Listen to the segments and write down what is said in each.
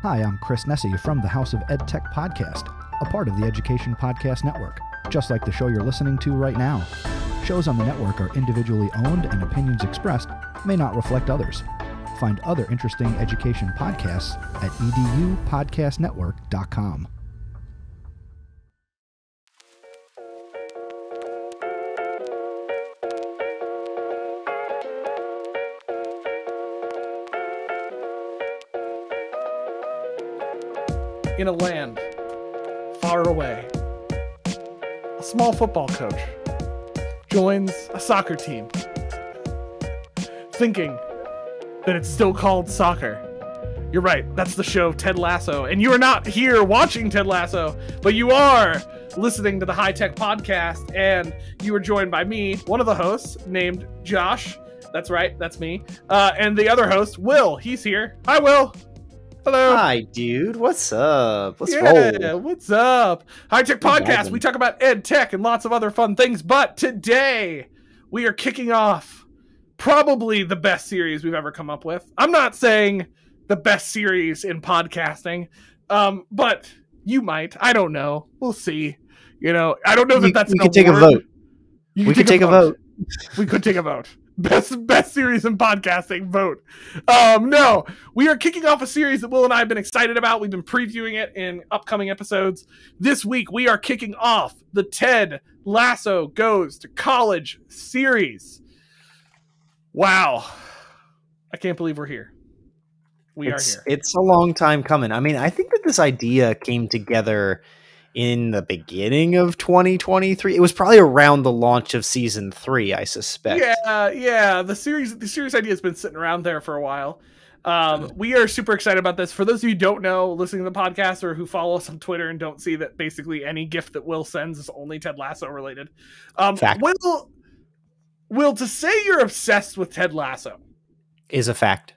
Hi, I'm Chris Nessie from the House of EdTech Podcast, a part of the Education Podcast Network, just like the show you're listening to right now. Shows on the network are individually owned and opinions expressed may not reflect others. Find other interesting education podcasts at edupodcastnetwork.com. In a land far away, a small football coach joins a soccer team, thinking that it's still called soccer. You're right, that's the show Ted Lasso, and you are not here watching Ted Lasso, but you are listening to the High Tech Podcast, and you are joined by me, one of the hosts, named Josh. That's right, that's me. And the other host, Will. He's here. Hi, Will. Hello. Hi, dude. What's up? Let's roll. What's up? High Tech Podcast. We talk about ed, tech, and lots of other fun things. But today, we are kicking off probably the best series we've ever come up with. I'm not saying the best series in podcasting, but you might. I don't know. We'll see. You know, I don't know that that's an award. We could take a vote. We could take a vote. We could take a vote. Best series in podcasting, vote. No, we are kicking off a series that Will and I have been excited about. We've been previewing it in upcoming episodes. This week, we are kicking off the Ted Lasso Goes to College series. Wow. I can't believe we're here. We are here. It's a long time coming. I mean, I think that this idea came together in the beginning of 2023. It was probably around the launch of season 3, I suspect. Yeah. The series idea has been sitting around there for a while. We are super excited about this. For those of you who don't know, listening to the podcast or who follow us on Twitter and don't see that basically any gift that Will sends is only Ted Lasso related. Fact. Will, to say you're obsessed with Ted Lasso is a fact.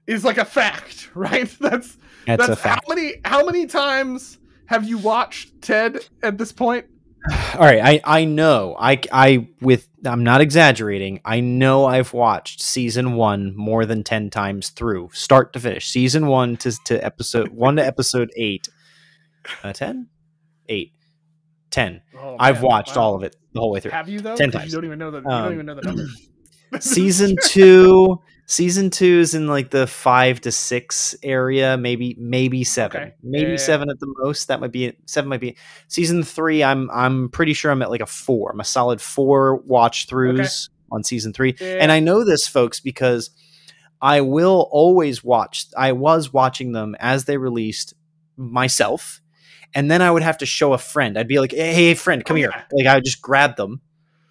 Is like a fact, right? That's a fact. How many times have you watched Ted at this point? All right, I know. I'm not exaggerating. I know I've watched season 1 more than 10 times through, start to finish. Season 1 to episode 1 to episode 8. 10? 8. 10. Oh, I've watched all of it the whole way through. Have you though? 10 times. You don't even know the numbers. Season 2 is in like the 5 to 6 area, maybe 7. Okay. Maybe 7 at the most. That might be it. 7 might be. Season 3, I'm pretty sure I'm at like a 4. I'm a solid 4 watch throughs on season 3. Yeah. And I know this, folks, because I will always watch. I was watching them as they released myself, and then I would have to show a friend. I'd be like, "Hey, friend, come here!" Like I would just grab them.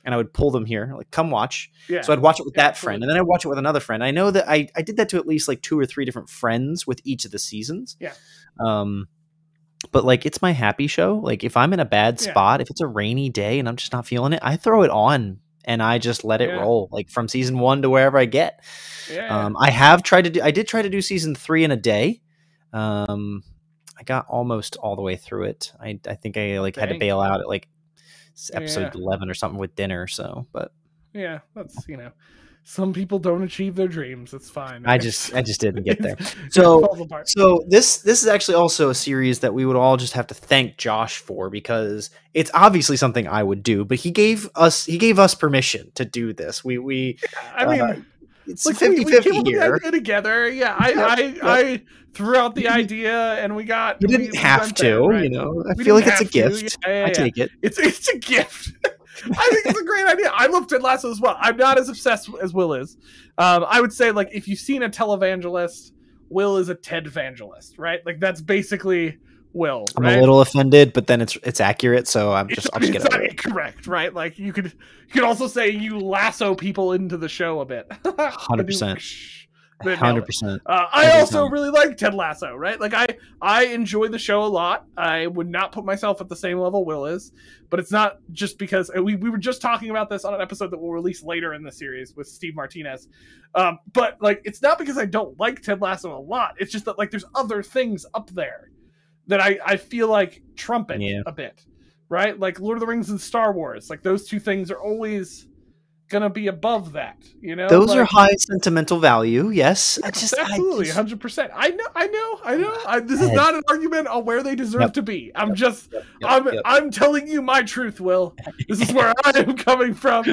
And I would pull them here, like, come watch. Yeah. So I'd watch it with that friend, and then I'd watch it with another friend. I know that I did that to at least like 2 or 3 different friends with each of the seasons. Yeah. But like, it's my happy show. Like, if I'm in a bad spot, if it's a rainy day and I'm just not feeling it, I throw it on and I just let it roll, like from season 1 to wherever I get. Yeah. I did try to do season 3 in a day. I got almost all the way through it. I think I had to bail out at like episode 11 or something with dinner. So, but that's, some people don't achieve their dreams. It's fine. I just didn't get there. So this is actually also a series that we would all just have to thank Josh for, because it's obviously something I would do, but he gave us permission to do this. It's like 50-50 here. Together. Yeah. I threw out the idea and we got. You didn't have to, right? I feel like it's a gift. I take it. It's a gift. I think it's a great idea. I love Ted Lasso as well. I'm not as obsessed as Will is. I would say, like, if you've seen a televangelist, Will is a Ted evangelist, right? Like, that's basically Will. I'm a little offended, but then it's accurate, so I'll just get over it. Correct, right? Like, you could also say you lasso people into the show a bit. 100%. 100%. I also really like Ted Lasso, right? Like, I enjoy the show a lot. I would not put myself at the same level Will is, but it's not just because we were just talking about this on an episode that we'll release later in the series with Steve Martinez. But like, it's not because I don't like Ted Lasso a lot. It's just that, like, there's other things up there that I feel like trump it a bit, right? Like Lord of the Rings and Star Wars. Like, those two things are always gonna be above that, you know. Those are high sentimental value. Yes, absolutely, 100%. I know. This is not an argument on where they deserve to be. I'm I'm telling you my truth, Will. This is where I am coming from.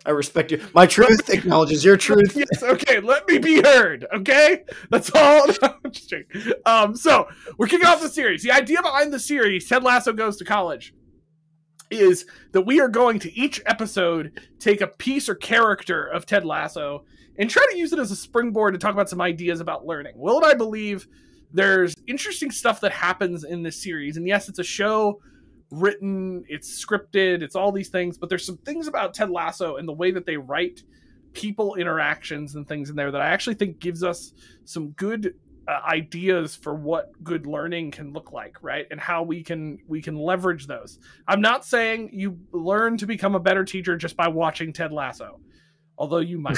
I respect you. My truth acknowledges your truth. Yes, okay, let me be heard, okay? That's all. No, I'm just joking. So, we're kicking off the series. The idea behind the series, Ted Lasso Goes to College, is that we are going to each episode take a piece or character of Ted Lasso and try to use it as a springboard to talk about some ideas about learning. Will and I believe there's interesting stuff that happens in this series. And yes, it's a show written, it's scripted, it's all these things, but there's some things about Ted Lasso and the way that they write people interactions and things in there that I actually think gives us some good ideas for what good learning can look like, right? And how we can leverage those. I'm not saying you learn to become a better teacher just by watching Ted Lasso, although you might.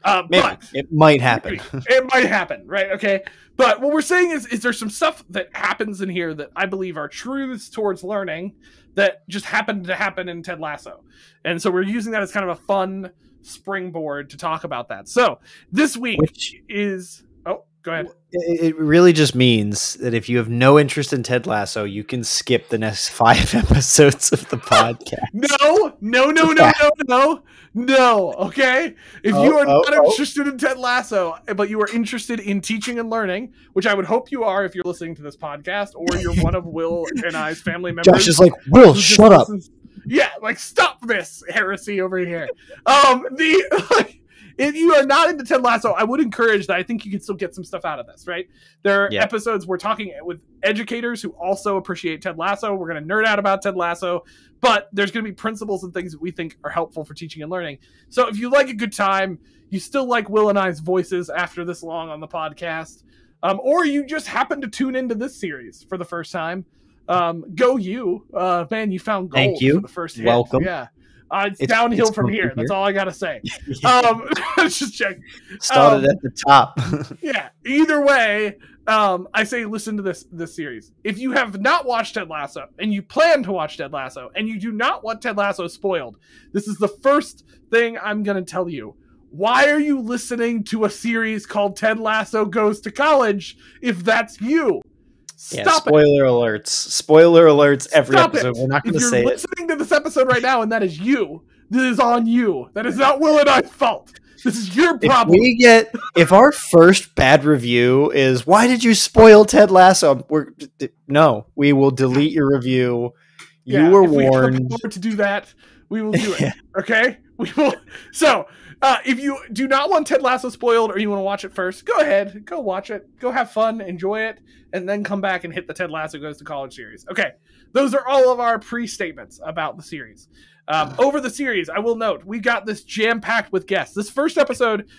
But it might happen. It might happen, right? Okay. But what we're saying is there's some stuff that happens in here that I believe are truths towards learning that just happened to happen in Ted Lasso. And so we're using that as kind of a fun springboard to talk about that. So this week is... Oh, go ahead. It really just means that if you have no interest in Ted Lasso, you can skip the next 5 episodes of the podcast. No. Okay. If you are not interested in Ted Lasso, but you are interested in teaching and learning, which I would hope you are if you're listening to this podcast, or you're one of Will and I's family members. Josh is like, Will, shut up. Yeah, like, stop this heresy over here. If you are not into Ted Lasso, I would encourage that. I think you can still get some stuff out of this, right? There are episodes we're talking with educators who also appreciate Ted Lasso. We're going to nerd out about Ted Lasso, but there's going to be principles and things that we think are helpful for teaching and learning. So if you like a good time, you still like Will and I's voices after this long on the podcast, or you just happen to tune into this series for the first time, go you. Man, you found gold. Thank you. For the first hit. Welcome. Yeah. It's downhill from here. That's all I gotta say. Just check. Started at the top. Yeah. Either way, I say listen to this series. If you have not watched Ted Lasso and you plan to watch Ted Lasso and you do not want Ted Lasso spoiled, this is the first thing I'm gonna tell you. Why are you listening to a series called Ted Lasso Goes to College if that's you? Stop spoiler alerts. Spoiler alerts every episode. We're not going to say it. If you're listening to this episode right now and that is you, this is on you. That is not Will and I's fault. This is your problem. If our first bad review is, why did you spoil Ted Lasso? We will delete your review. You were warned. If we can to do that, we will do it. Okay? We will. So, if you do not want Ted Lasso spoiled or you want to watch it first, go ahead. Go watch it. Go have fun. Enjoy it. And then come back and hit the Ted Lasso Goes to College series. Okay. Those are all of our pre-statements about the series. Over the series, I will note, we got this jam-packed with guests. This first episode,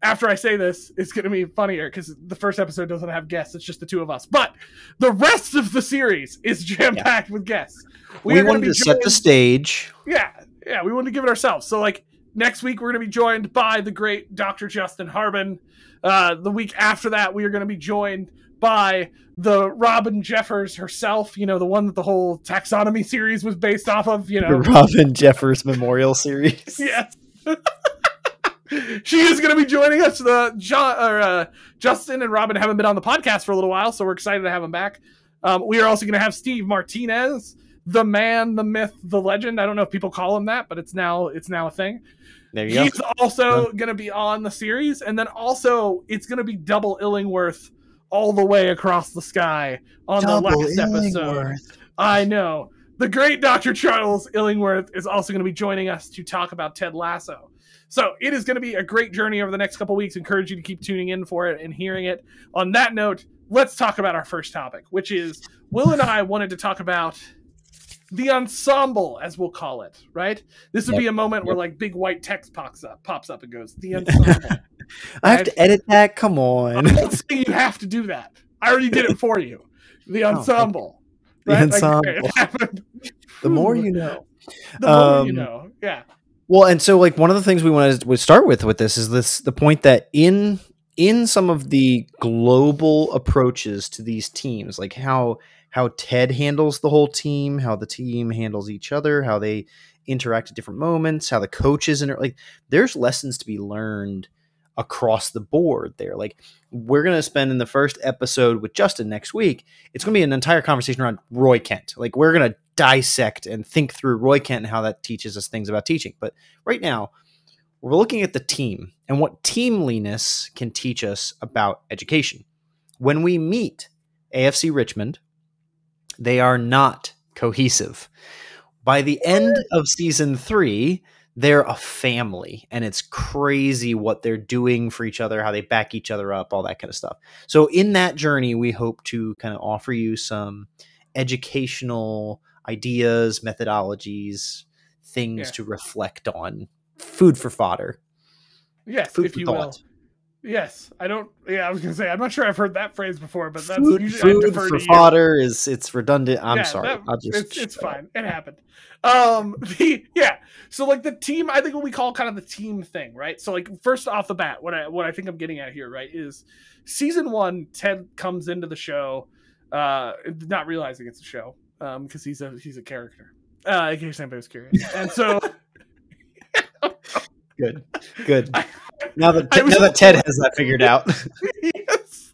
after I say this, is going to be funnier because the first episode doesn't have guests. It's just the two of us. But the rest of the series is jam-packed with guests. We wanted to set the stage. Yeah, we wanted to give it ourselves. So, next week, we're going to be joined by the great Dr. Justin Harbin. The week after that, we are going to be joined by the Robin Jeffers herself, the one that the whole taxonomy series was based off of, The Robin Jeffers Memorial Series. Yes. She is going to be joining us. Justin and Robin haven't been on the podcast for a little while, so we're excited to have them back. We are also going to have Steve Martinez, the man, the myth, the legend. I don't know if people call him that, but it's now a thing. There you go. He's also going to be on the series, and then also it's going to be double Illingworth all the way across the sky on the last episode. I know. The great Dr. Charles Illingworth is also going to be joining us to talk about Ted Lasso. So it is going to be a great journey over the next couple weeks. Encourage you to keep tuning in for it and hearing it. On that note, let's talk about our first topic, which is Will and I wanted to talk about the ensemble, as we'll call it, right? This would be a moment where big white text pops up and goes, the ensemble. I have to edit that. Come on. I'm not saying you have to do that. I already did it for you. The ensemble. The ensemble. The more you know. The more you know. Yeah. Well, and so one of the things we wanted to start with this is the point that in some of the global approaches to these teams, how Ted handles the whole team, how the team handles each other, how they interact at different moments, how the coaches like there's lessons to be learned across the board there. Like we're going to spend in the first episode with Justin next week. It's going to be an entire conversation around Roy Kent. Like we're going to dissect and think through Roy Kent and how that teaches us things about teaching. But right now we're looking at the team and what teamliness can teach us about education. When we meet AFC Richmond, they are not cohesive. By the end of season 3, they're a family, and it's crazy what they're doing for each other, how they back each other up, all that kind of stuff. So in that journey, we hope to kind of offer you some educational ideas, methodologies, things to reflect on. Food for fodder. Yes, food if for you thought. will. Yes, I don't. Yeah, I was gonna say I'm not sure I've heard that phrase before, but that's food usually for fodder it's redundant. I'm sorry. It's fine. It happened. So like the team, I think what we call kind of the team thing, right? So like first off the bat, what I think I'm getting at here, right, is season 1, Ted comes into the show, not realizing it's a show, because he's a character. In case anybody was curious, and so good. Now that Ted has that figured out. Yes.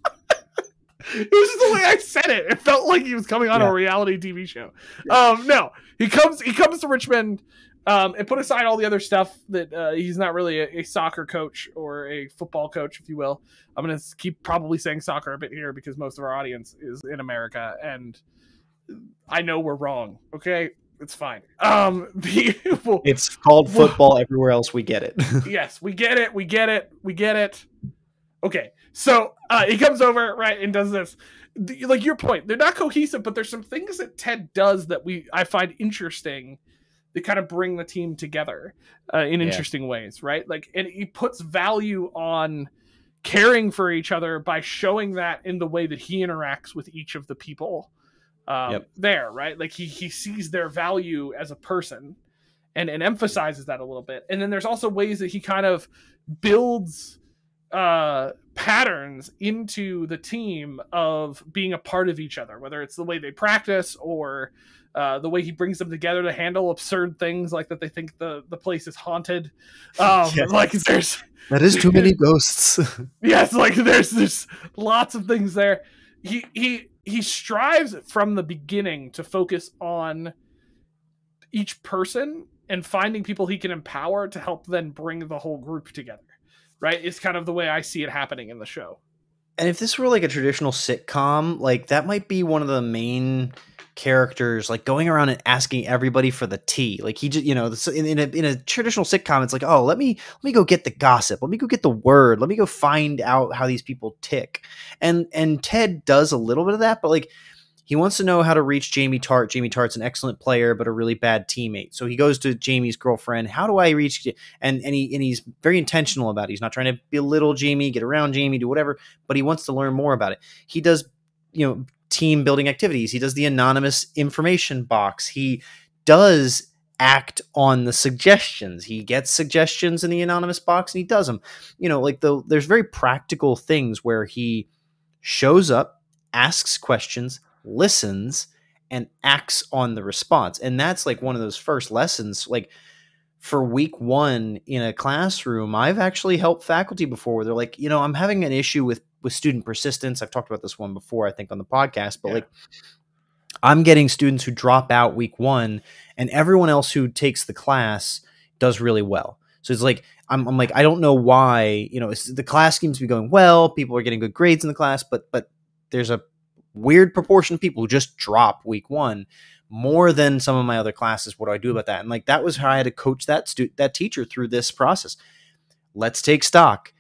It was just the way I said it. It felt like he was coming on a reality TV show. No, he comes to Richmond, and put aside all the other stuff that he's not really a soccer coach or a football coach, if you will. I'm going to keep probably saying soccer a bit here because most of our audience is in America, and I know we're wrong. Okay. It's fine. It's called football everywhere else. We get it. Yes, we get it. Okay, so he comes over, right, and does this. Like your point, they're not cohesive, but there's some things that Ted does that I find interesting that kind of bring the team together in interesting ways, right? Like, and he puts value on caring for each other by showing that in the way that he interacts with each of the people. There, right? Like he sees their value as a person and emphasizes that a little bit. And then there's also ways that he kind of builds patterns into the team of being a part of each other, whether it's the way they practice or the way he brings them together to handle absurd things like that they think the place is haunted. Like that is too many ghosts. Yes, like there's lots of things there. He strives from the beginning to focus on each person and finding people he can empower to help then bring the whole group together, right? It's kind of the way I see it happening in the show. And if this were like a traditional sitcom, like that might be one of the main characters, like going around and asking everybody for the tea. Like he just, in a traditional sitcom, it's like, oh, let me go get the gossip. Let me go get the word. Let me go find out how these people tick. And Ted does a little bit of that, but like he wants to know how to reach Jamie Tart. Jamie Tart's an excellent player, but a really bad teammate. So he goes to Jamie's girlfriend. How do I reach? And he's very intentional about it. He's not trying to belittle Jamie, get around Jamie, do whatever, but he wants to learn more about it. He does, team building activities. He does the anonymous information box. He does act on the suggestions. He gets suggestions in the anonymous box and he does them. There's very practical things where he shows up, asks questions, listens, and acts on the response. And that's like one of those first lessons. Like for week 1 in a classroom, I've actually helped faculty before where they're like, I'm having an issue with student persistence. I've talked about this one before, I think, on the podcast, but like I'm getting students who drop out week 1 and everyone else who takes the class does really well. So it's like, I'm like, I don't know why, the class seems to be going well. People are getting good grades in the class, but there's a weird proportion of people who just drop week 1 more than some of my other classes. What do I do about that? And like, that was how I had to coach that teacher through this process. Let's take stock.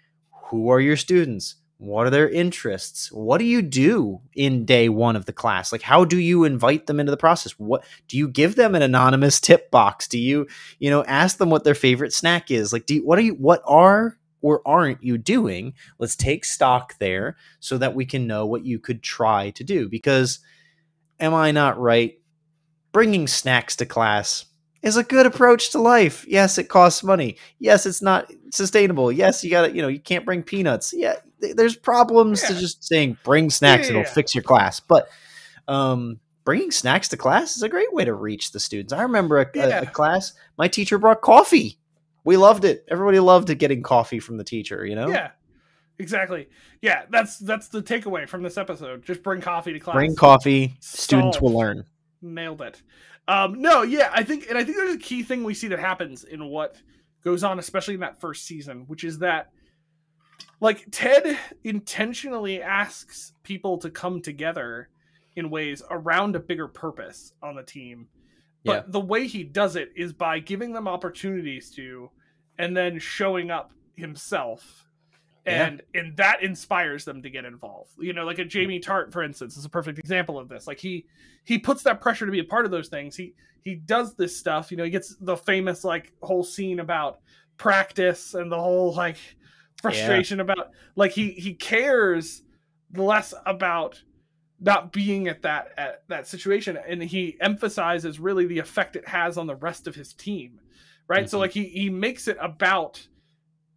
Who are your students? What are their interests? What do you do in day 1 of the class? Like, how do you invite them into the process? What do you give them an anonymous tip box? Do you, ask them what their favorite snack is? Like, what are or aren't you doing? Let's take stock there so that we can know what you could try to do. Because am I not right? Bringing snacks to class is a good approach to life. Yes, it costs money. Yes, it's not sustainable. Yes, you got to, you can't bring peanuts. there's problems to just saying bring snacks, it'll fix your class. But bringing snacks to class is a great way to reach the students. I remember a class, my teacher brought coffee. We loved it. Everybody loved getting coffee from the teacher, you know? Yeah, exactly. Yeah, that's the takeaway from this episode. Just bring coffee to class. Bring coffee, students will learn. Nailed it. No, yeah, I think there's a key thing we see that happens in what goes on, especially in that first season, which is that, like, Ted intentionally asks people to come together in ways around a bigger purpose on the team. But the way he does it is by giving them opportunities to, and then showing up himself. And that inspires them to get involved. You know, like a Jamie Tart, for instance, is a perfect example of this. Like he puts that pressure to be a part of those things. He does this stuff, you know, he gets the famous like whole scene about practice and the whole like frustration about, like, he cares less about not being at that situation, and he emphasizes really the effect it has on the rest of his team, right? Mm-hmm. So like he makes it about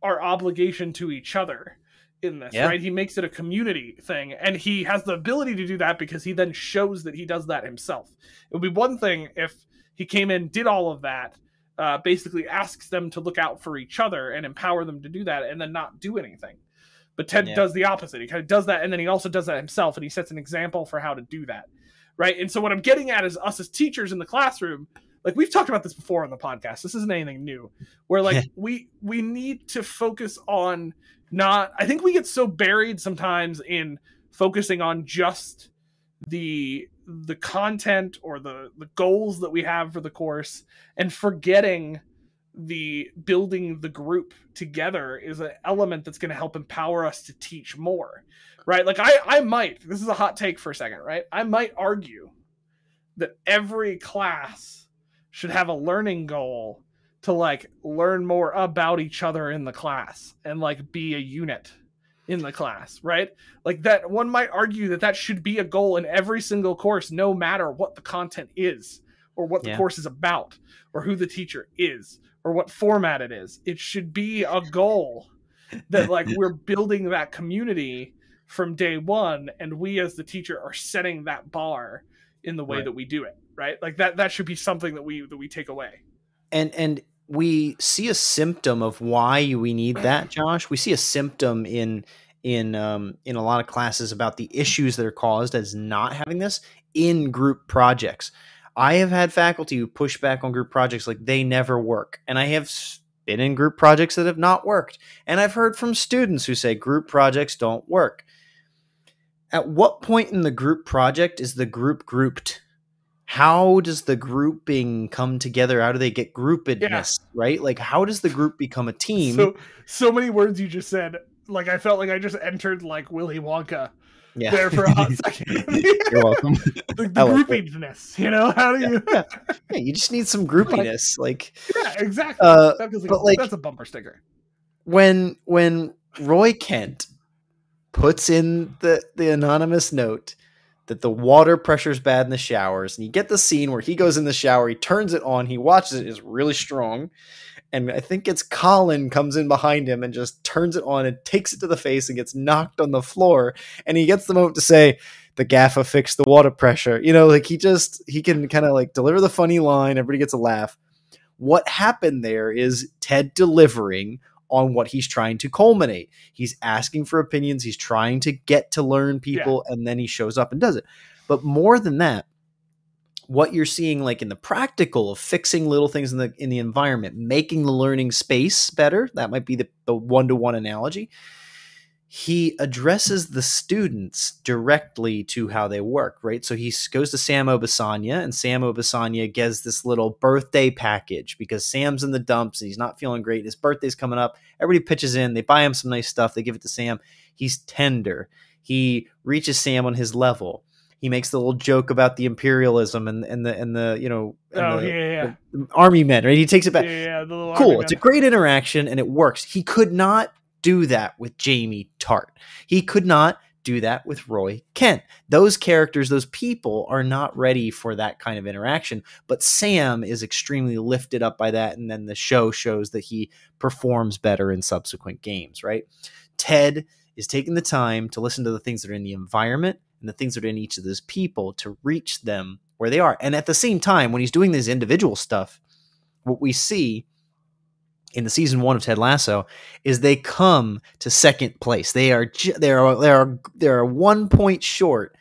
our obligation to each other in this, right? He makes it a community thing, and he has the ability to do that because he then shows that he does that himself. It would be one thing if he came in, did all of that, basically asks them to look out for each other and empower them to do that, and then not do anything. But Ted does the opposite. He kind of does that, and then he also does that himself, and he sets an example for how to do that, right? And so what I'm getting at is us as teachers in the classroom, like we've talked about this before on the podcast. This isn't anything new. Where like we need to focus on not. I think we get so buried sometimes in focusing on just the content or the goals that we have for the course, and forgetting the building the group together is an element that's going to help empower us to teach more, right? Like I might, this is a hot take for a second, right? I might argue that every class should have a learning goal to like learn more about each other in the class and like be a unit in the class, right? Like that one might argue that should be a goal in every single course, no matter what the content is or what the course is about or who the teacher is or what format it is. It should be a goal that like we're building that community from day one, and we as the teacher are setting that bar in the way that we do it, right? Like that should be something that we take away. And we see a symptom of why we need that, Josh. We see a symptom in a lot of classes about the issues that are caused as not having this in group projects. I have had faculty who push back on group projects like they never work. And I have been in group projects that have not worked. And I've heard from students who say group projects don't work. At what point in the group project is the group grouped? How does the grouping come together? How do they get groupedness, right? Like, how does the group become a team? So many words you just said. Like, I felt like I just entered like Willy Wonka there for a hot second. You're welcome. The groupiness, you know? How do you? Yeah, you just need some groupiness. Like, yeah, exactly. That's a bumper sticker. When Roy Kent puts in the anonymous note that the water pressure is bad in the showers, and you get the scene where he goes in the shower, he turns it on, he watches it, it's really strong, and I think it's Colin comes in behind him and just turns it on and takes it to the face and gets knocked on the floor, and he gets the moment to say, the gaffer fixed the water pressure. You know, like he can kind of like deliver the funny line, everybody gets a laugh. What happened there is Ted delivering on what he's trying to culminate. He's asking for opinions. He's trying to get to learn people, and then he shows up and does it. But more than that, what you're seeing like in the practical of fixing little things in the environment, making the learning space better, that might be the one-to-one analogy. He addresses the students directly to how they work, right? So he goes to Sam Obisanya, and Sam Obisanya gets this little birthday package because Sam's in the dumps and he's not feeling great. His birthday's coming up. Everybody pitches in. They buy him some nice stuff. They give it to Sam. He's tender. He reaches Sam on his level. He makes the little joke about the imperialism and the army men, right? He takes it back. Cool. It's a great interaction and it works. He could not do that with Jamie Tart. He could not do that with Roy Kent. Those characters, those people are not ready for that kind of interaction. But Sam is extremely lifted up by that. And then the show shows that he performs better in subsequent games, right? Ted is taking the time to listen to the things that are in the environment and the things that are in each of those people to reach them where they are. And at the same time, when he's doing this individual stuff, what we see in the season 1 of Ted Lasso is they come to second place. They're 1 point short.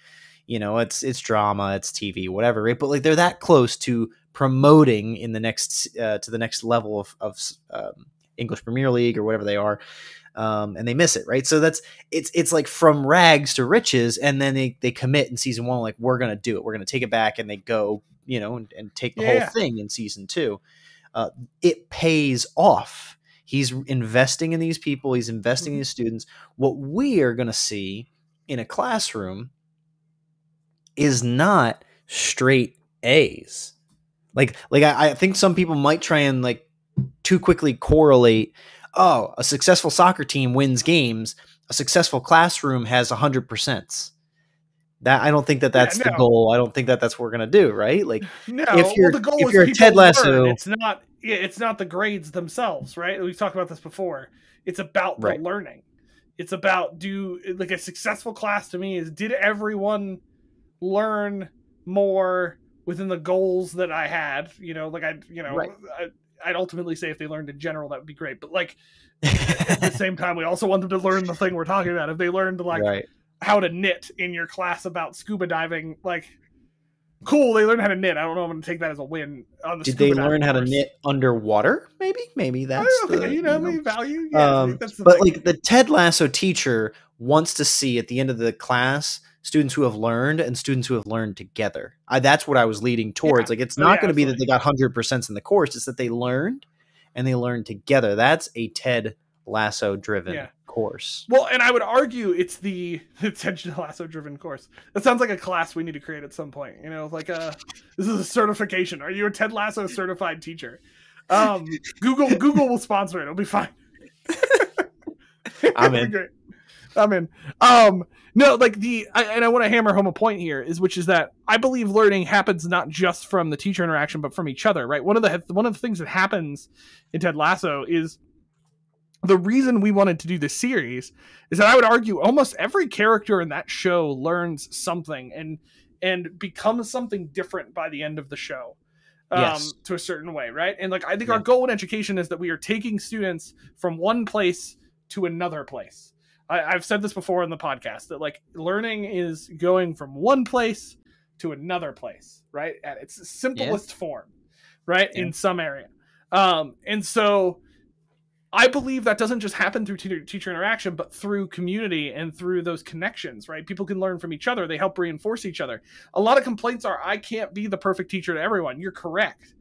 You know, it's drama, it's TV, whatever, right? But like they're that close to promoting in the next to the next level of English Premier League or whatever they are, and they miss it, right? So it's like from rags to riches, and then they commit in season 1, like we're gonna do it, we're gonna take it back, and they go, you know, and take the whole thing in season 2. It pays off. He's investing in these people. He's investing in his students. What we are going to see in a classroom is not straight A's. Like I think some people might try and like too quickly correlate. Oh, a successful soccer team wins games. A successful classroom has 100%. That I don't think that's the goal. I don't think that's what we're gonna do, right? Like, no. If the goal if is you're Ted Lasso, it's not the grades themselves, right? We've talked about this before. It's about the learning. It's about like a successful class to me is, did everyone learn more within the goals that I had? You know, like I'd ultimately say if they learned in general, that would be great. But like at the same time, we also want them to learn the thing we're talking about. If they learned like how to knit in your class about scuba diving, like cool, they learned how to knit. I don't know, I'm going to take that as a win on the Did they learn how to knit underwater? Maybe that's value. But like the Ted Lasso teacher wants to see at the end of the class students who have learned and students who have learned together. That's what I was leading towards. Like it's not going to be that they got 100% in the course. It's that they learned and they learned together. That's a Ted Lasso driven course. Well, and I would argue it's the Ted Lasso driven course. That sounds like a class we need to create at some point. You know, like this is a certification. Are you a Ted Lasso certified teacher? Google will sponsor it. It'll be fine. I'm in. Great. I'm in. No, like I want to hammer home a point here, which is that I believe learning happens not just from the teacher interaction, but from each other. Right. One of the things that happens in Ted Lasso is, the reason we wanted to do this series is that I would argue almost every character in that show learns something and becomes something different by the end of the show, to a certain way, right? And like I think our goal in education is that we are taking students from one place to another place. I've said this before in the podcast that like learning is going from one place to another place, right? At its simplest form, right? In some area, and so I believe that doesn't just happen through teacher interaction, but through community and through those connections, right? People can learn from each other. They help reinforce each other. A lot of complaints are, I can't be the perfect teacher to everyone. You're correct.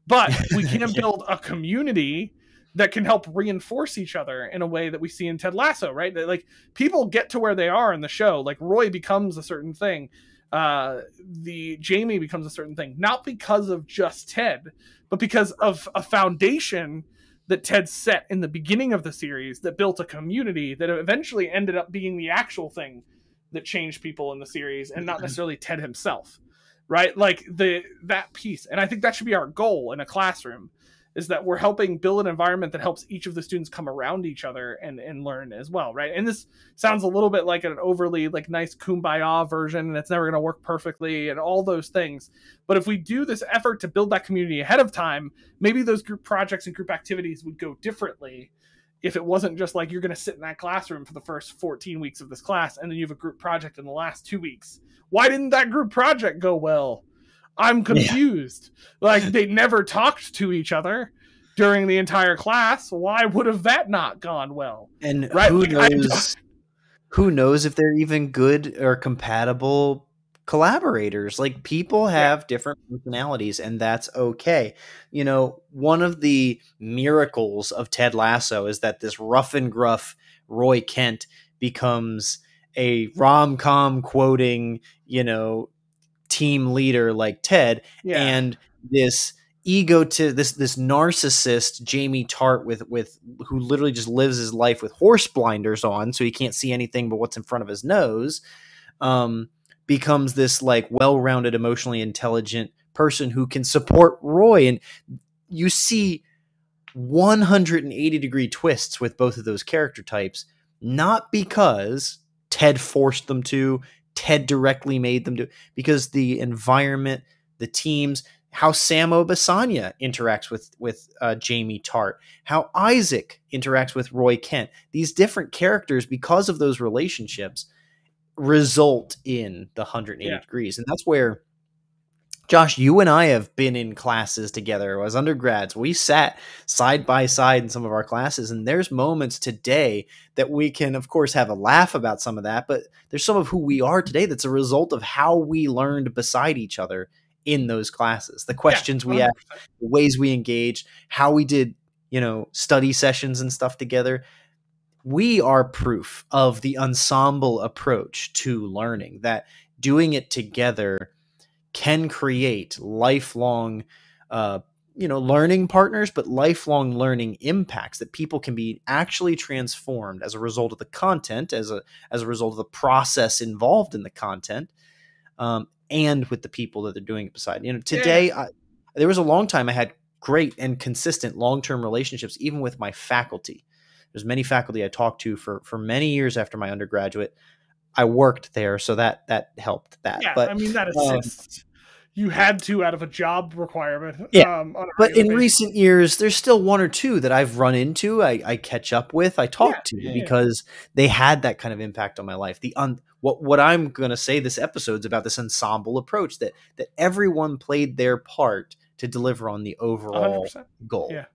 But we can build a community that can help reinforce each other in a way that we see in Ted Lasso, right? That, like, people get to where they are in the show. Like, Roy becomes a certain thing. Jamie becomes a certain thing. Not because of just Ted, but because of a foundation that Ted set in the beginning of the series that built a community that eventually ended up being the actual thing that changed people in the series, and not necessarily Ted himself, right? Like that piece. And I think that should be our goal in a classroom, is that we're helping build an environment that helps each of the students come around each other and learn as well, right? And this sounds a little bit like an overly like nice kumbaya version, and it's never going to work perfectly and all those things. But if we do this effort to build that community ahead of time, maybe those group projects and group activities would go differently if it wasn't just like you're going to sit in that classroom for the first 14 weeks of this class and then you have a group project in the last 2 weeks. Why didn't that group project go well? I'm confused. Like, they never talked to each other during the entire class. Why would have that not gone well? And right? Who knows if they're even good or compatible collaborators? Like, people have different personalities, and that's okay. You know, one of the miracles of Ted Lasso is that this rough and gruff Roy Kent becomes a rom-com quoting, team leader like Ted, and this this narcissist Jamie Tart with who literally just lives his life with horse blinders on, so he can't see anything but what's in front of his nose, becomes this like well-rounded, emotionally intelligent person who can support Roy. And you see 180-degree twists with both of those character types not because Ted forced them to, Ted directly made them do, because the environment, the teams, how Sam Obasanya interacts with Jamie Tart, how Isaac interacts with Roy Kent. These different characters, because of those relationships, result in the 180 degrees. And that's where, Josh, you and I have been in classes together as undergrads. We sat side by side in some of our classes, and there's moments today that we can, of course, have a laugh about some of that, but there's some of who we are today that's a result of how we learned beside each other in those classes. The questions we asked, the ways we engaged, how we did, study sessions and stuff together. We are proof of the ensemble approach to learning, that doing it together can create lifelong, learning partners, but lifelong learning impacts, that people can be actually transformed as a result of the content, as a result of the process involved in the content, and with the people that they're doing it beside. Today, there was a long time I had great and consistent long-term relationships, even with my faculty. There's many faculty I talked to for many years after my undergraduate. I worked there, so that helped that. Yeah, but that assists. You had to out of a job requirement. Yeah, but in recent years, there's still one or two that I've run into, I catch up with, I talk to, because they had that kind of impact on my life. What I'm going to say this episode's about, this ensemble approach, that everyone played their part to deliver on the overall 100%. Goal. Yeah.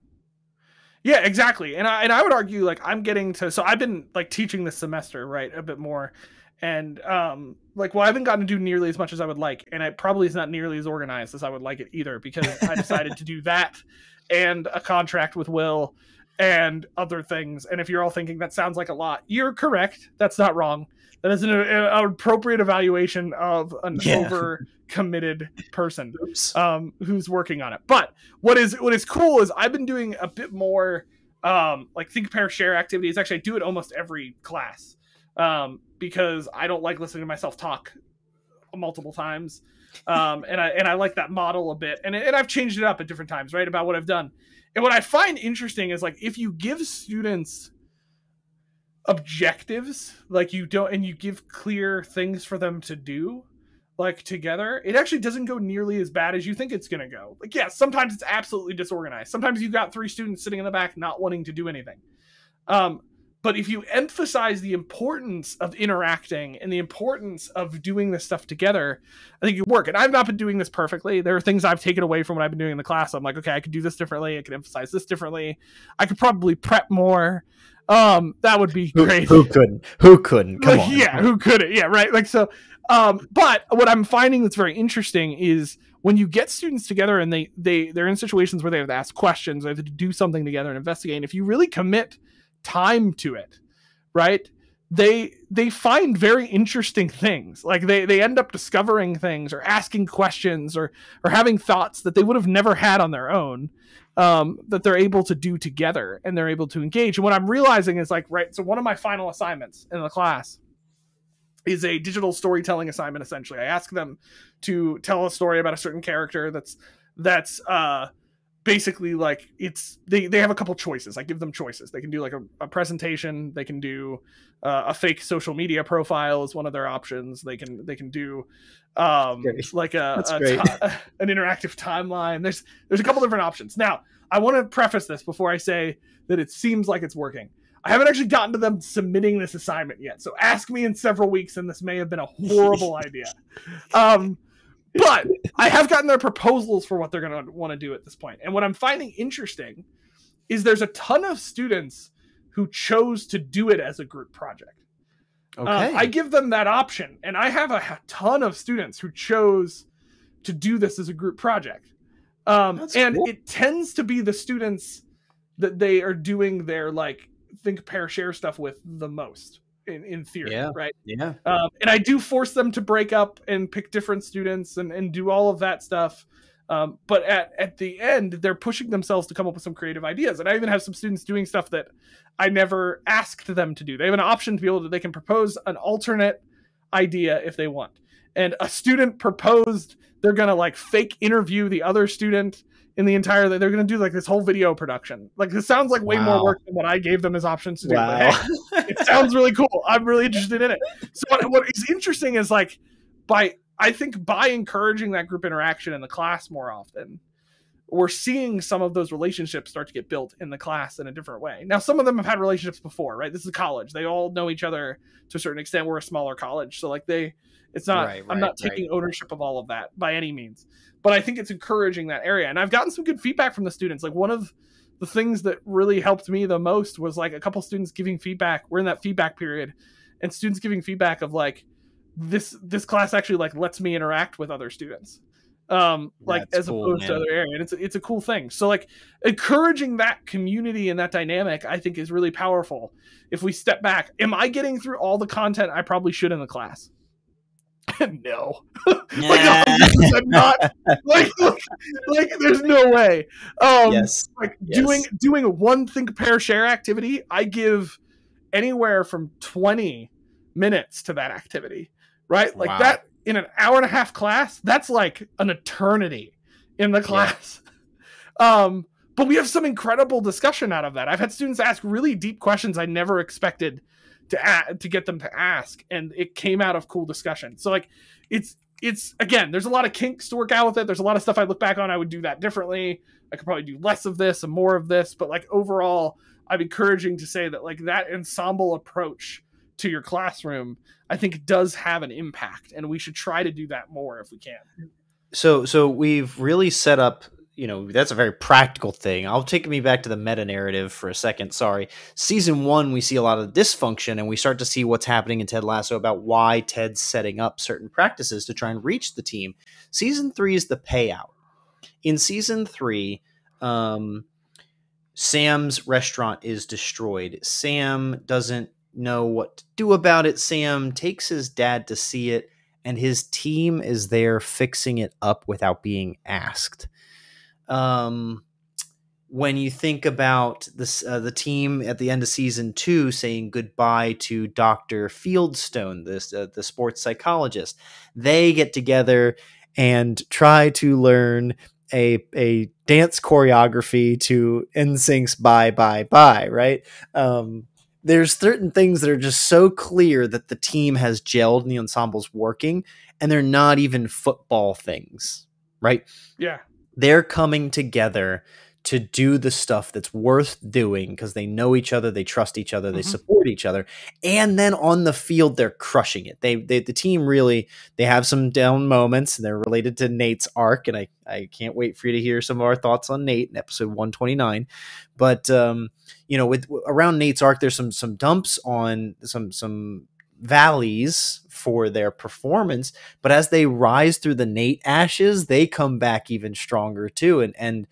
Yeah, exactly. And I would argue, like, I'm getting to, so I've been like teaching this semester, right, a bit more. And I haven't gotten to do nearly as much as I would like, and it probably is not nearly as organized as I would like it either, because I decided to do that and a contract with Will and other things. And if you're all thinking that sounds like a lot, you're correct. That's not wrong. That is an appropriate evaluation of an over committed person who's working on it. But what is cool is I've been doing a bit more think, pair, share activities. Actually, I do it almost every class. Because I don't like listening to myself talk multiple times. And I like that model a bit. And I've changed it up at different times, right, about what I've done. And what I find interesting is, like, if you give students objectives, like you give clear things for them to do, like, together, it actually doesn't go nearly as bad as you think it's going to go. Like, sometimes it's absolutely disorganized. Sometimes you've got 3 students sitting in the back not wanting to do anything. But if you emphasize the importance of interacting and the importance of doing this stuff together, I think you work. And I've not been doing this perfectly. There are things I've taken away from what I've been doing in the class. I'm like, okay, I could do this differently. I could emphasize this differently. I could probably prep more. That would be great. Who couldn't? Come on. Yeah, who couldn't? Yeah, right. Like, so, but what I'm finding that's very interesting is when you get students together and they're in situations where they have to ask questions, they have to do something together and investigate. And if you really commit time to it, right, they find very interesting things. Like they end up discovering things or asking questions or having thoughts that they would have never had on their own, that they're able to do together and they're able to engage. And what I'm realizing is, like, right, so one of my final assignments in the class is a digital storytelling assignment. Essentially, I ask them to tell a story about a certain character that's basically, like, they have a couple choices. I give them choices. They can do like a presentation. They can do a fake social media profile is one of their options. They can do like an interactive timeline. There's a couple different options. Now, I want to preface this before I say that it seems like it's working. I haven't actually gotten to them submitting this assignment yet. So ask me in several weeks, and this may have been a horrible idea. But I have gotten their proposals for what they're going to want to do at this point. And what I'm finding interesting is there's a ton of students who chose to do it as a group project. Okay. I give them that option. And I have a ton of students who chose to do this as a group project. And cool. It tends to be the students that they are doing their, like, think, pair, share stuff with the most. In theory, right? Yeah. And I do force them to break up and pick different students and do all of that stuff. But at the end, they're pushing themselves to come up with some creative ideas. And I even have some students doing stuff that I never asked them to do. They have an option to be able to, they can propose an alternate idea if they want. And a student proposed they're going to, like, fake interview the other student in the entire, they're going to do, like, this whole video production. Like, this sounds like way more work than what I gave them as options to do. But hey, sounds really cool. I'm really interested in it. So what is interesting is like by encouraging that group interaction in the class more often, we're seeing some of those relationships start to get built in the class in a different way. Now, some of them have had relationships before, right? This is college. They all know each other to a certain extent. We're a smaller college. So like I'm not taking ownership of all of that by any means, but I think it's encouraging that area. And I've gotten some good feedback from the students. Like one of the things that really helped me the most was like a couple students giving feedback. We're in that feedback period and students giving feedback of like, this class actually like lets me interact with other students. Like as opposed to other area. And it's a cool thing. So like encouraging that community and that dynamic, I think is really powerful. If we step back, am I getting through all the content I probably should in the class? No. Like 100% not. Like there's no way. Doing one think pair share activity, I give anywhere from 20 minutes to that activity. Right? Like that in an hour and a half class, that's like an eternity in the class. Yeah. But we have some incredible discussion out of that. I've had students ask really deep questions I never expected to get them to ask, and it came out of cool discussion. So like it's again, there's a lot of kinks to work out with it. There's a lot of stuff I look back on, I would do that differently. I could probably do less of this and more of this, but like overall, I'm encouraging to say that like that ensemble approach to your classroom, I think does have an impact, and we should try to do that more if we can. So we've really set up, that's a very practical thing. I'll take me back to the meta narrative for a second. Sorry. Season 1, we see a lot of dysfunction, and we start to see what's happening in Ted Lasso about why Ted's setting up certain practices to try and reach the team. Season 3 is the payout. In season 3, Sam's restaurant is destroyed. Sam doesn't know what to do about it. Sam takes his dad to see it, and his team is there fixing it up without being asked. When you think about this, the team at the end of season 2 saying goodbye to Dr. Fieldstone, the sports psychologist, they get together and try to learn a dance choreography to NSYNC's Bye Bye Bye, right? There's certain things that are just so clear that the team has gelled and the ensemble's working, and they're not even football things, right? Yeah. They're coming together to do the stuff that's worth doing because they know each other, they trust each other, they support each other, and then on the field they're crushing it. The team really, they have some down moments, and they're related to Nate's arc, and I can't wait for you to hear some of our thoughts on Nate in episode 129. But with around Nate's arc, there's some dumps on some valleys for their performance, but as they rise through the Nate ashes, they come back even stronger too. And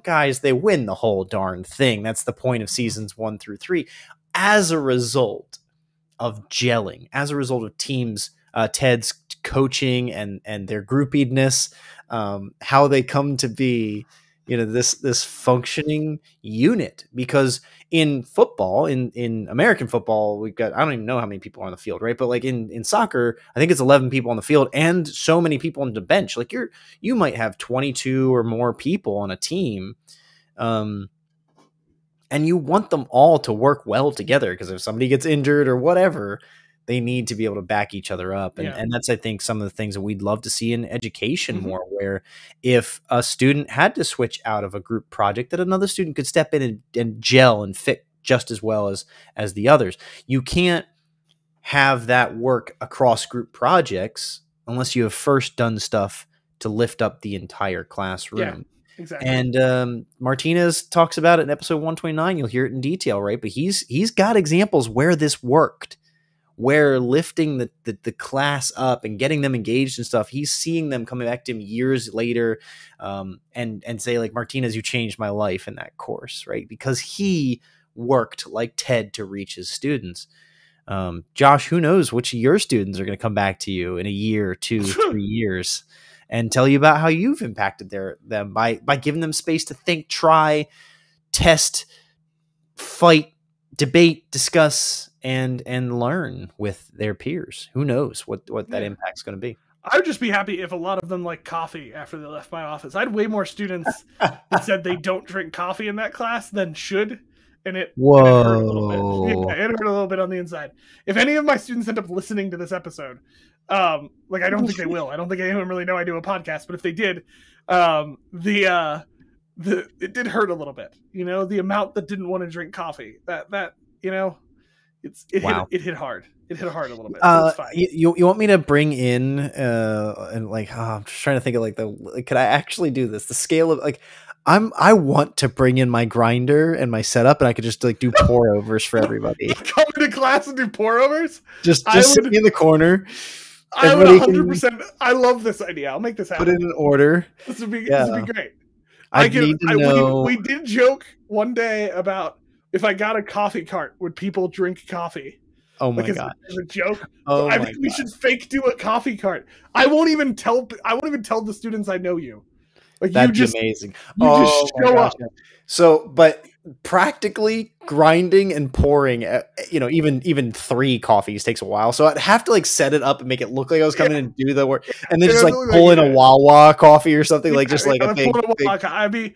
guys, they win the whole darn thing. That's the point of seasons 1 through 3. As a result of gelling, as a result of teams, Ted's coaching and their groupiedness, how they come to be, this functioning unit. Because in football, in American football, we've got, I don't even know how many people are on the field, right? But like in soccer, I think it's 11 people on the field and so many people on the bench. Like you might have 22 or more people on a team. And you want them all to work well together, because if somebody gets injured or whatever, they need to be able to back each other up. And that's, I think, some of the things that we'd love to see in education more, where if a student had to switch out of a group project, that another student could step in and gel and fit just as well as the others. You can't have that work across group projects unless you have first done stuff to lift up the entire classroom. Yeah, exactly. And Martinez talks about it in episode 129. You'll hear it in detail, right? But he's got examples where this worked, where lifting the class up and getting them engaged and stuff, he's seeing them coming back to him years later, and say, like, Martinez, you changed my life in that course, right? Because he worked like Ted to reach his students. Josh, who knows which of your students are going to come back to you in a year, 2, 3 years and tell you about how you've impacted them by giving them space to think, try, test, fight, debate, discuss, and learn with their peers. Who knows what that impact's going to be. I would just be happy if a lot of them like coffee after they left my office. I had way more students that said they don't drink coffee in that class than should. and it hurt a little Whoa. bit. Yeah, it hurt a little bit on the inside. If any of my students end up listening to this episode, like I don't think they will. I don't think any of them really know I do a podcast, but if they did, it did hurt a little bit. The amount that didn't want to drink coffee. That Wow. It hit hard. It hit hard a little bit. So it's fine. You want me to bring in and like I'm just trying to think of like could I actually do this? The scale of like I want to bring in my grinder and my setup, and I could just like do pour overs for everybody. Come into class and do pour overs. Just sit me in the corner. I would 100%. I love this idea. I'll make this happen. Put it in order. This would be great. I need to know. We did joke one day about if I got a coffee cart, would people drink coffee? Oh my god! As a joke. Oh I think we should fake do a coffee cart. I won't even tell the students I know you. Like that'd be amazing. You just show up. So, but practically grinding and pouring, even 3 coffees takes a while. So I'd have to like set it up and make it look like I was coming and do the work, and then just like pull in a Wawa coffee or something, like just like a big. I'd be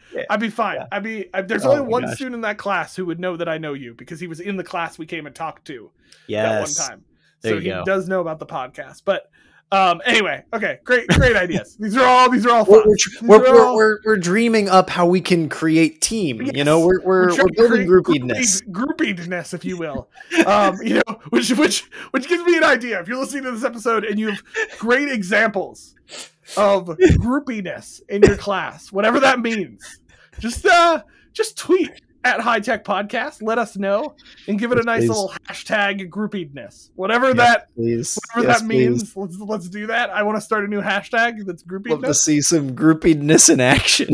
fine. Yeah. There's only one student in that class who would know that I know you because he was in the class we came and talked to. Yes. That one time. So he does know about the podcast, but. Anyway, okay, great ideas. These are all fun. We're dreaming up how we can create team. Yes. We're building groupiness, if you will. Which gives me an idea. If you're listening to this episode and you have great examples of groupiness in your class, whatever that means, just tweet at High Tech Podcast. Let us know and give it a nice little hashtag groupiness. Whatever that means. Let's do that. I want to start a new hashtag that's groupiness. Love to see some groupiness in action.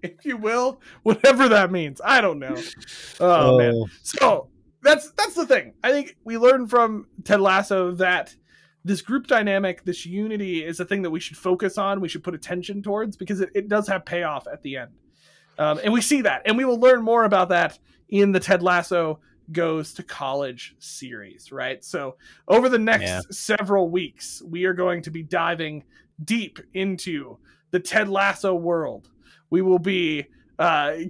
if you will, whatever that means. I don't know. Oh man. So that's the thing. I think we learned from Ted Lasso that this group dynamic, this unity is a thing that we should focus on. We should put attention towards because it does have payoff at the end. And we see that, and we will learn more about that in the Ted Lasso Goes to College series, right? So over the next several weeks, we are going to be diving deep into the Ted Lasso world. We will be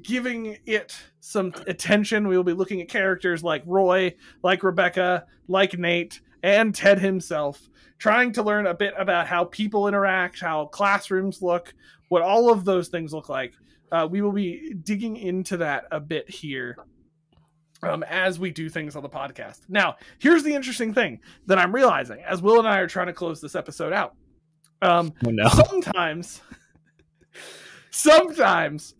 giving it some attention. We will be looking at characters like Roy, like Rebecca, like Nate, and Ted himself, trying to learn a bit about how people interact, how classrooms look, what all of those things look like. We will be digging into that a bit here as we do things on the podcast. Now, here's the interesting thing that I'm realizing as Will and I are trying to close this episode out. Sometimes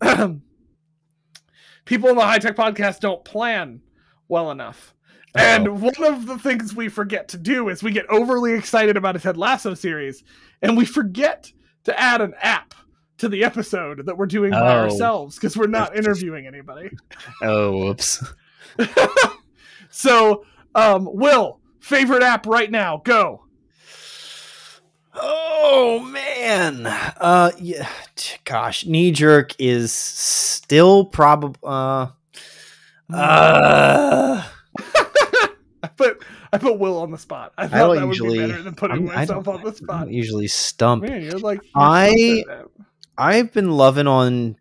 people in the High Tech Podcast don't plan well enough. And one of the things we forget to do is we get overly excited about a Ted Lasso series, and we forget to add an app to the episode that we're doing by ourselves because we're not interviewing anybody. Whoops. So, Will, favorite app right now, go. Oh man. Yeah. Gosh, knee jerk is still probably I put Will on the spot. I thought that would be better than putting myself on the spot. I don't usually stump. Man, you're like I've been loving on.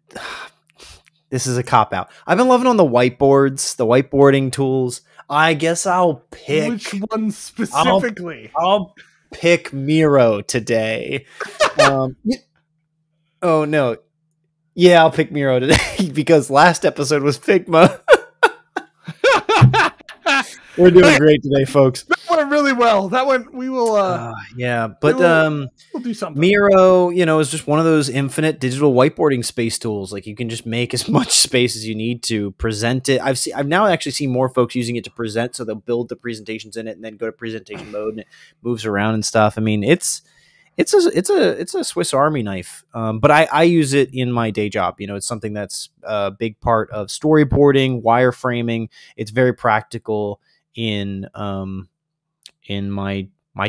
This is a cop out. I've been loving on the whiteboards, the whiteboarding tools. I guess I'll pick. Which one specifically? I'll pick Miro today. Oh no. Yeah, I'll pick Miro today because last episode was Figma. We're doing great today, folks. That went really well. That one we will. We'll do something. Miro, is just one of those infinite digital whiteboarding space tools. Like you can just make as much space as you need to present it. I've now actually seen more folks using it to present, so they'll build the presentations in it and then go to presentation mode and it moves around and stuff. I mean, it's a Swiss Army knife. But I use it in my day job. It's something that's a big part of storyboarding, wireframing. It's very practical in my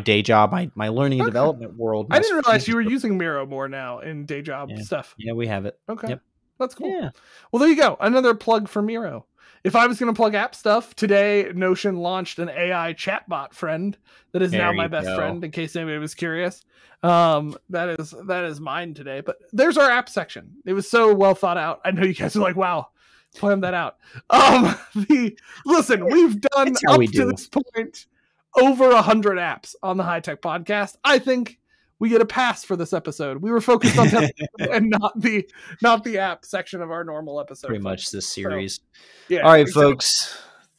day job, my learning and development world. I didn't realize you were using Miro more now in day job stuff. Yeah, we have it. Okay. Yep. That's cool. Yeah. Well, there you go. Another plug for Miro. If I was going to plug app stuff, today Notion launched an AI chatbot friend that is now my best friend, in case anybody was curious. That is mine today. But there's our app section. It was so well thought out. I know you guys are like, wow, Plan that out. Listen, we've done up to this point over 100 apps on the High Tech Podcast. I think we get a pass for this episode. We were focused on and not the app section of our normal episode. Pretty much this series. So, yeah. All right, folks.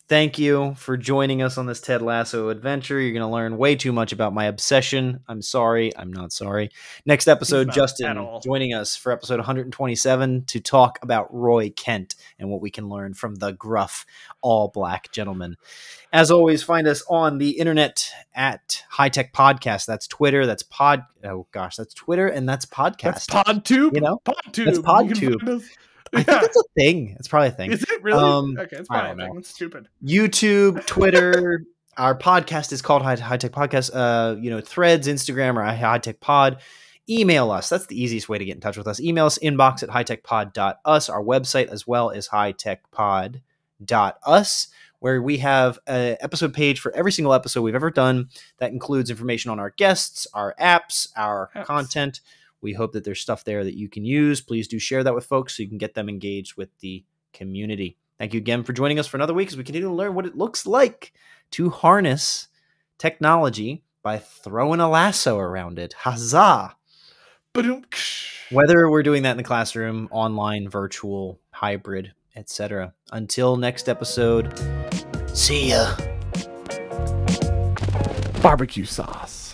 Thank you for joining us on this Ted Lasso adventure. You're going to learn way too much about my obsession. I'm sorry. I'm not sorry. Next episode, Justin joining us for episode 127 to talk about Roy Kent and what we can learn from the gruff all-black gentleman. As always, find us on the internet at High Tech Podcast. That's Twitter. That's that's Twitter and that's podcast. That's PodTube. You know, PodTube. That's PodTube. I think that's a thing. It's probably a thing. Is it really? Okay, it's probably a thing. It's stupid. YouTube, Twitter. Our podcast is called High Tech Podcast. Threads, Instagram, or High Tech Pod. Email us. That's the easiest way to get in touch with us. Email us inbox at hightechpod.us. Our website as well is hightechpod.us, where we have an episode page for every single episode we've ever done that includes information on our guests, our apps, our content. We hope that there's stuff there that you can use. Please do share that with folks so you can get them engaged with the community. Thank you again for joining us for another week as we continue to learn what it looks like to harness technology by throwing a lasso around it. Huzzah! Whether we're doing that in the classroom, online, virtual, hybrid, etc. Until next episode, see ya. Barbecue sauce.